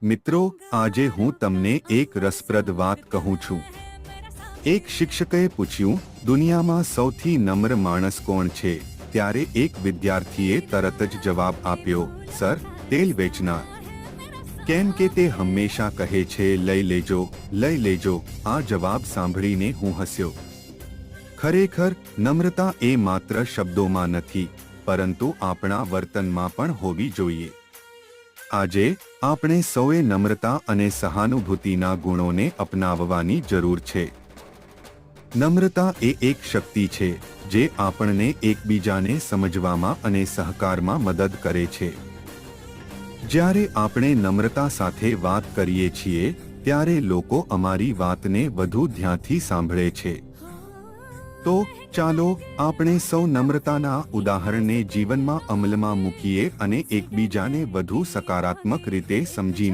મિત્રો, આજે હું તમને એક રસપ્રદ વાત કહું છું। એક શિક્ષકે પૂછ્યું, દુનિયામાં સૌથી નમ્ર માણસ કોણ છે? ત્યારે એક વિદ્યાર્થીએ તરત જ જવાબ આપ્યો, સર, તેલ વેચનાર। કેમ કે તે હંમેશા કહે છે, લઈ લેજો, લઈ લેજો। આ જવાબ સાંભળીને હું હસ્યો। ખરેખર નમ્રતા એ માત્ર શબ્દોમાં નથી, પરંતુ આપણા વર્તનમાં પણ હોવી જોઈએ। આજે આપણે સૌએ નમ્રતા અને સહાનુભૂતિના ગુણોને અપનાવવાની જરૂર છે। નમ્રતા એ એક શક્તિ છે જે આપણને એકબીજાને સમજવામાં અને સહકારમાં મદદ કરે છે। જ્યારે આપણે નમ્રતા સાથે વાત કરીએ છીએ, ત્યારે લોકો અમારી વાતને વધુ ધ્યાનથી સાંભળે છે। તો ચાલો આપણે સૌ નમ્રતાના ઉદાહરણને જીવનમાં અમલમાં મૂકીએ અને એકબીજાને વધુ સકારાત્મક રીતે સમજીને